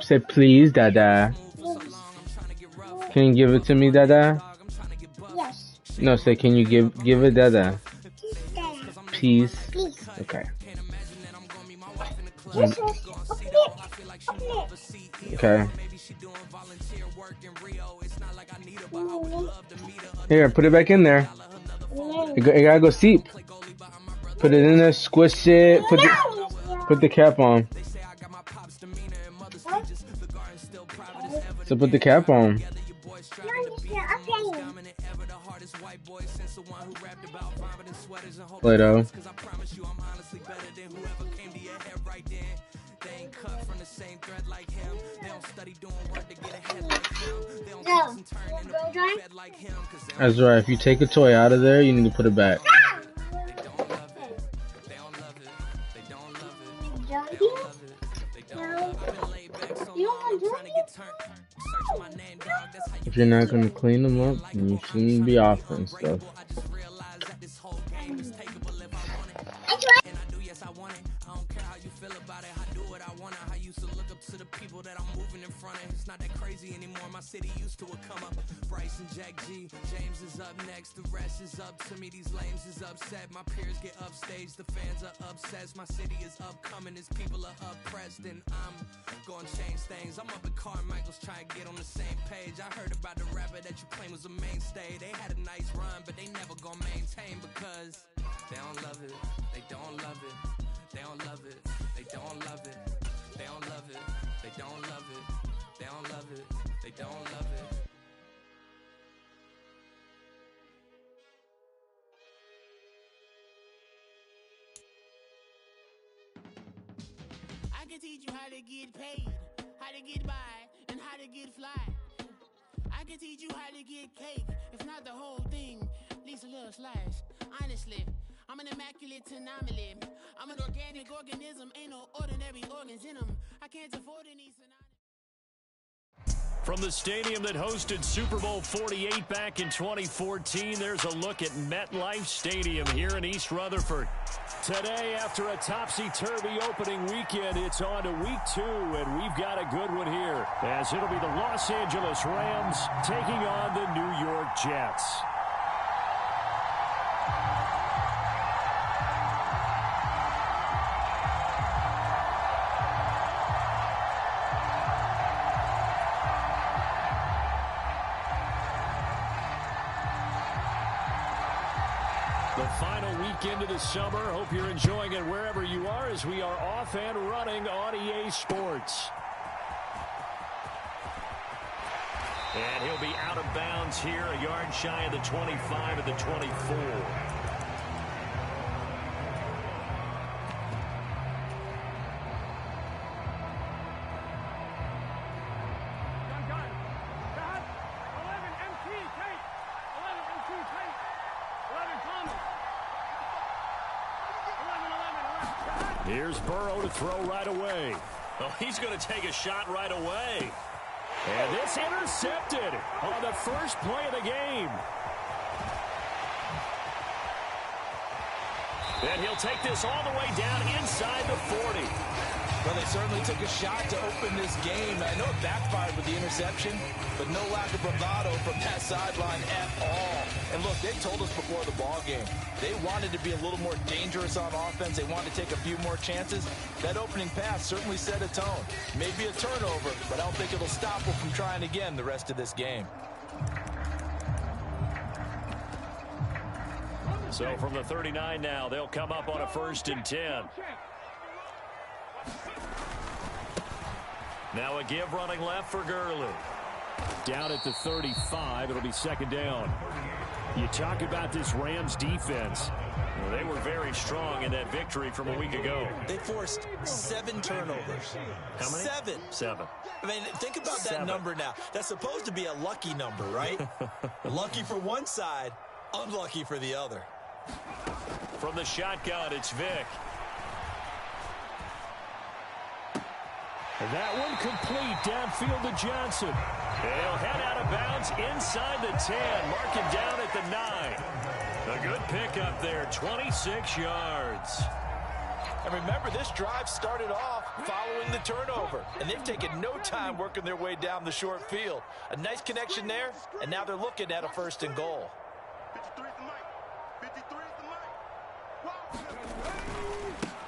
Say please, Dada. Can you give it to me, Dada? Yes. No, say can you give it, Dada? Please. Please. Okay. This is Okay. Here, put it back in there. It gotta go steep. Put it in there, squish it. Put the cap on. So put the cap on. Play-Doh. That's right. If you take a toy out of there, you need to put it back. If you're not gonna clean them up, then you shouldn't be offering stuff. City used to a come up. Bryce and Jack G. James is up next. The rest is up to me. These lames is upset. My peers get upstaged. The fans are obsessed. My city is upcoming. His people are oppressed. And I'm gonna change things. I'm up at Carmichael's trying to get on the same page. I heard about the rapper that you claim was a mainstay. They had a nice run, but they never gonna maintain because they don't love it. They don't love it. They don't love it. They don't love it. They don't love it. They don't love it. They don't love it. They don't love it. I can teach you how to get paid, how to get by, and how to get fly. I can teach you how to get cake, if not the whole thing, at least a little slice. Honestly, I'm an immaculate anomaly. I'm an organic organism, ain't no ordinary organs in them. I can't afford any synonyms. From the stadium that hosted Super Bowl 48 back in 2014, there's a look at MetLife Stadium here in East Rutherford. Today, after a topsy-turvy opening weekend, it's on to week 2, and we've got a good one here, as it'll be the Los Angeles Rams taking on the New York Jets. The final weekend of the summer. Hope you're enjoying it wherever you are as we are off and running on EA Sports. And he'll be out of bounds here, a yard shy of the 25 of the 24. Here's Burrow to throw right away. Oh, he's going to take a shot right away. And this intercepted on the first play of the game. And he'll take this all the way down inside the 40. Well, they certainly took a shot to open this game. I know it backfired with the interception, but no lack of bravado from that sideline at all. And look, they told us before the ball game, they wanted to be a little more dangerous on offense. They wanted to take a few more chances. That opening pass certainly set a tone. Maybe a turnover, but I don't think it'll stop them from trying again the rest of this game. So from the 39 now, they'll come up on a 1st and 10. Now a give running left for Gurley. Down at the 35, it'll be 2nd down. You talk about this Rams defense. Well, they were very strong in that victory from a week ago. They forced 7 turnovers. How many? 7. 7. I mean, think about 7. That number now. That's supposed to be a lucky number, right? Lucky for one side, unlucky for the other. From the shotgun, it's Vick. And that one complete downfield to Johnson. He'll head out of bounds inside the 10. Mark him down at the 9. A good pickup there, 26 yards. And remember, this drive started off following the turnover. And they've taken no time working their way down the short field. A nice connection there, and now they're looking at a 1st and goal.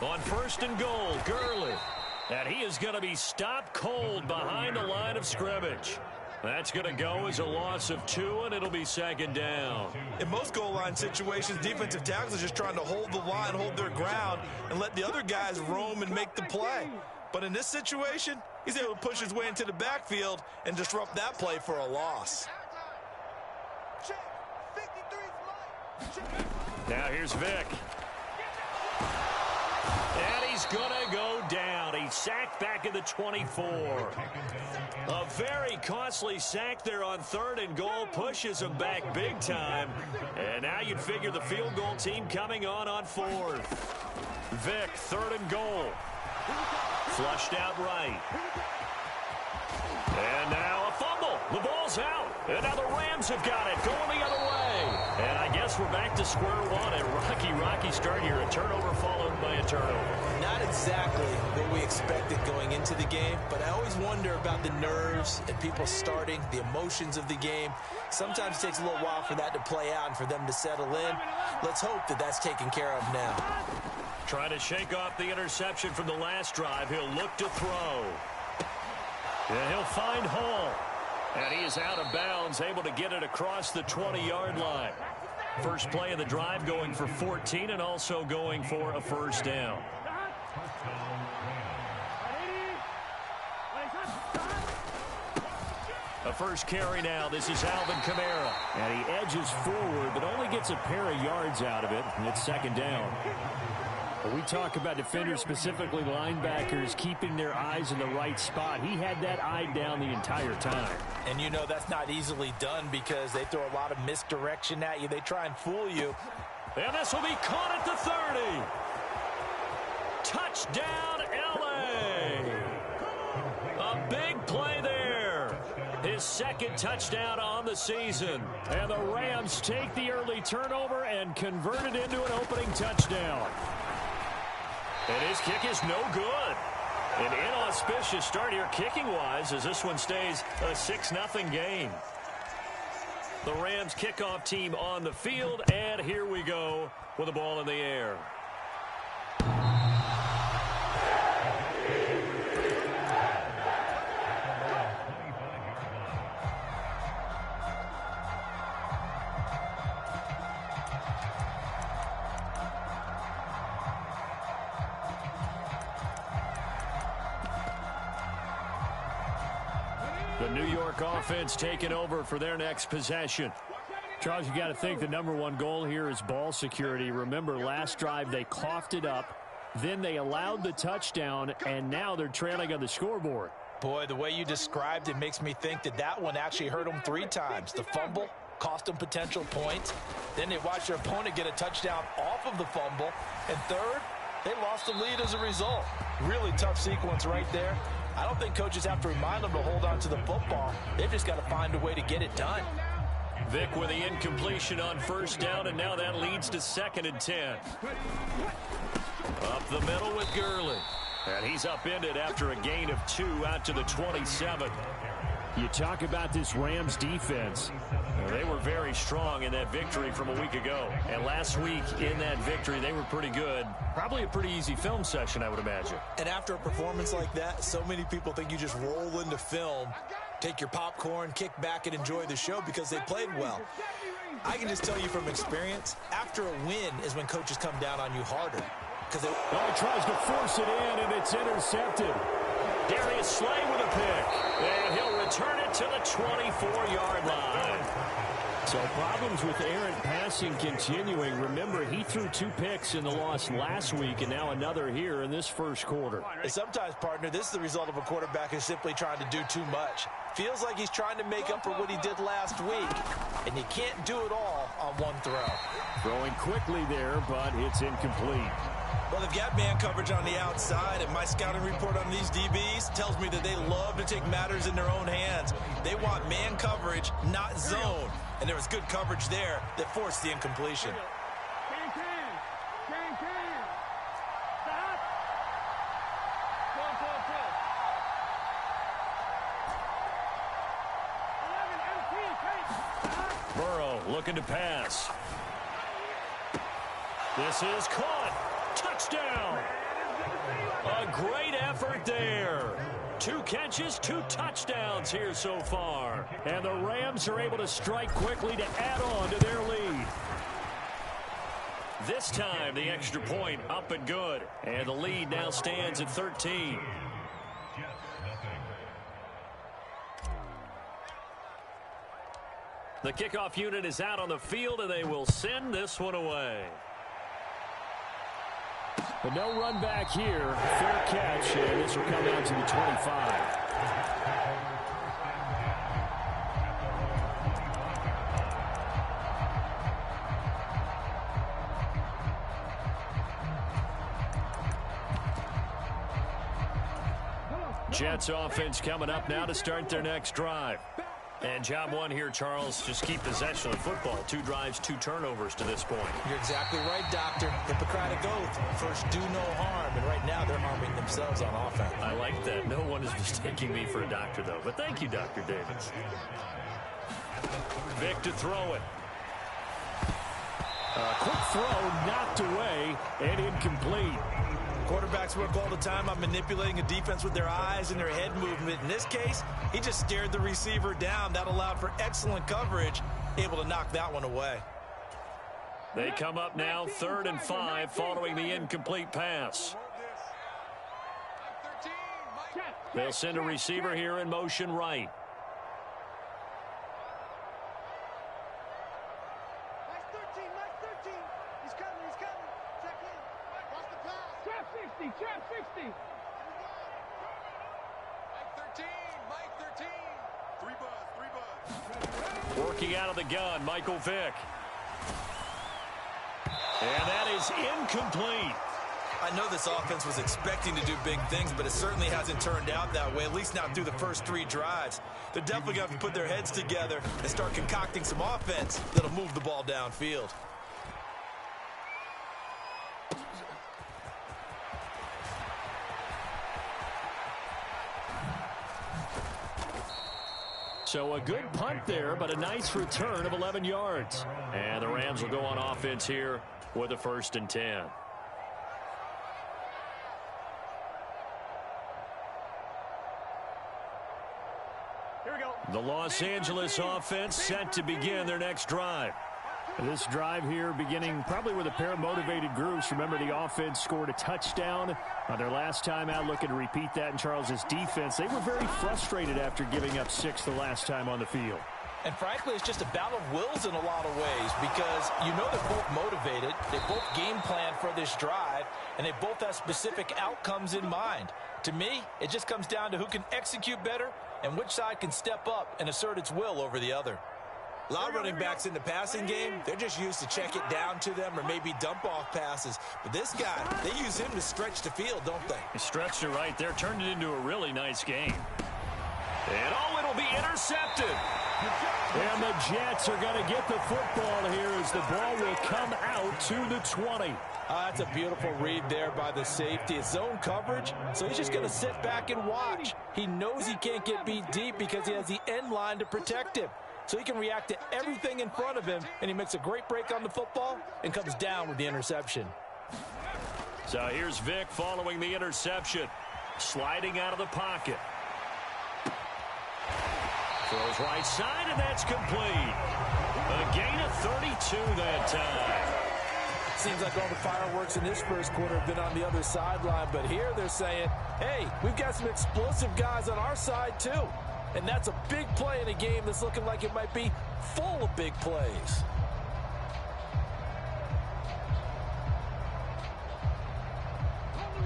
On 1st and goal, Gurley. And he is going to be stopped cold behind the line of scrimmage. That's going to go as a loss of 2, and it'll be 2nd down. In most goal line situations, defensive tackles are just trying to hold the line, hold their ground, and let the other guys roam and make the play. But in this situation, he's able to push his way into the backfield and disrupt that play for a loss. Now here's Vick. And he's going to go down. He's sacked back at the 24. A very costly sack there on 3rd and goal. Pushes him back big time. And now you'd figure the field goal team coming on 4th. Vick, 3rd and goal. Flushed out right. And now a fumble. The ball's out. And now the Rams have got it. Going the other way. And I guess we're back to square one. A rocky start here. A turnover followed by a turnover. Not exactly what we expected going into the game, but I always wonder about the nerves and people starting, the emotions of the game. Sometimes it takes a little while for that to play out and for them to settle in. Let's hope that that's taken care of now. Trying to shake off the interception from the last drive. He'll look to throw. And he'll find Hall. And he is out of bounds, able to get it across the 20-yard line. First play of the drive going for 14 and also going for a 1st down. A first carry now. This is Alvin Kamara. And he edges forward, but only gets a pair of yards out of it. And it's 2nd down. When we talk about defenders, specifically linebackers, keeping their eyes in the right spot, he had that eye down the entire time. And you know that's not easily done because they throw a lot of misdirection at you. They try and fool you. And this will be caught at the 30. Touchdown, L.A. A big play there. His 2nd touchdown on the season. And the Rams take the early turnover and convert it into an opening touchdown. And his kick is no good. An inauspicious start here kicking-wise as this one stays a 6-0 game. The Rams kickoff team on the field, and here we go with the ball in the air. The New York offense taking over for their next possession. Charles, you got to think the #1 goal here is ball security. Remember, last drive they coughed it up, then they allowed the touchdown, and now they're trailing on the scoreboard. Boy, the way you described it makes me think that that one actually hurt them 3 times. The fumble cost them potential points. Then they watched their opponent get a touchdown off of the fumble. And third, they lost the lead as a result. Really tough sequence right there. I don't think coaches have to remind them to hold on to the football. They've just got to find a way to get it done. Vick with the incompletion on 1st down, and now that leads to 2nd and 10. Up the middle with Gurley. And he's upended after a gain of 2 out to the 27. You talk about this Rams defense. They were very strong in that victory from a week ago. And last week in that victory, they were pretty good. Probably a pretty easy film session, I would imagine. And after a performance like that, so many people think you just roll into film, take your popcorn, kick back, and enjoy the show because they played well. I can just tell you from experience, after a win is when coaches come down on you harder. Because he tries to force it in, and it's intercepted. Darius Slay with a pick, and he'll return it to the 24-yard line. So problems with errant passing continuing. Remember, he threw 2 picks in the loss last week, and now another here in this first quarter. And sometimes, partner, this is the result of a quarterback who's simply trying to do too much. Feels like he's trying to make up for what he did last week, and you can't do it all on one throw. Throwing quickly there, but it's incomplete. Well, they've got man coverage on the outside, and my scouting report on these DBs tells me that they love to take matters in their own hands. They want man coverage, not zone. And there was good coverage there that forced the incompletion. Burrow looking to pass. This is caught. Touchdown. A great effort there. 2 catches, 2 touchdowns here so far. And the Rams are able to strike quickly to add on to their lead. This time, the extra point up and good. And the lead now stands at 13. The kickoff unit is out on the field, and they will send this one away. But no run back here. Fair catch, and this will come out to the 25. Jets offense coming up now to start their next drive. And job one here, Charles, just keep possession of football. 2 drives, 2 turnovers to this point. You're exactly right, Doctor. Hippocratic oath. First, do no harm. And right now, they're harming themselves on offense. I like that. No one is mistaking me for a doctor, though. But thank you, Dr. Davis. Vick to throw it. Quick throw, knocked away, and incomplete. Quarterbacks work all the time on manipulating a defense with their eyes and their head movement. In this case, he just stared the receiver down. That allowed for excellent coverage, able to knock that one away. They come up now 3rd and 5 following the incomplete pass. They'll send a receiver here in motion right. Working out of the gun, Michael Vick. And that is incomplete. I know this offense was expecting to do big things, but it certainly hasn't turned out that way, at least not through the first 3 drives. They're definitely going to have to put their heads together and start concocting some offense that'll move the ball downfield. So a good punt there, but a nice return of 11 yards. And the Rams will go on offense here with a 1st and 10. Here we go. The Los Angeles offense set to begin their next drive. This drive here beginning probably with a pair of motivated groups. Remember, the offense scored a touchdown on their last time out, looking to repeat that in Charles's defense. They were very frustrated after giving up 6 the last time on the field. And frankly, it's just a battle of wills in a lot of ways because you know they're both motivated. They both game plan for this drive, and they both have specific outcomes in mind. To me, it just comes down to who can execute better and which side can step up and assert its will over the other. A lot of running backs in the passing game, they're just used to check it down to them or maybe dump off passes. But this guy, they use him to stretch the field, don't they? He stretched it right there, turned it into a really nice game. And it'll be intercepted. And the Jets are going to get the football here as the ball will come out to the 20. That's a beautiful read there by the safety. It's zone coverage, so he's just going to sit back and watch. He knows he can't get beat deep because he has the end line to protect him. So he can react to everything in front of him, and he makes a great break on the football and comes down with the interception. So here's Vick following the interception. Sliding out of the pocket. Throws right side, and that's complete. A gain of 32 that time. Seems like all the fireworks in this first quarter have been on the other sideline, but here they're saying, hey, we've got some explosive guys on our side too. And that's a big play in a game that's looking like it might be full of big plays.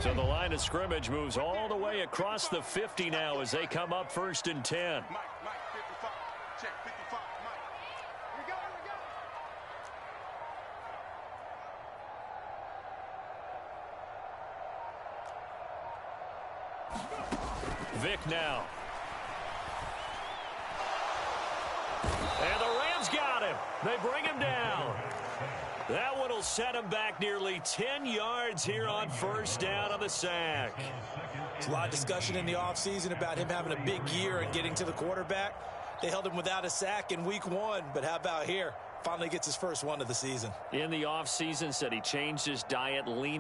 So the line of scrimmage moves all the way across the 50 now as they come up 1st and 10. Vick now. And the Rams got him. They bring him down. That one will set him back nearly 10 yards here on 1st down on the sack. There's a lot of discussion in the offseason about him having a big year and getting to the quarterback. They held him without a sack in week 1, but how about here? Finally gets his first one of the season. In the offseason, said he changed his diet, leaner.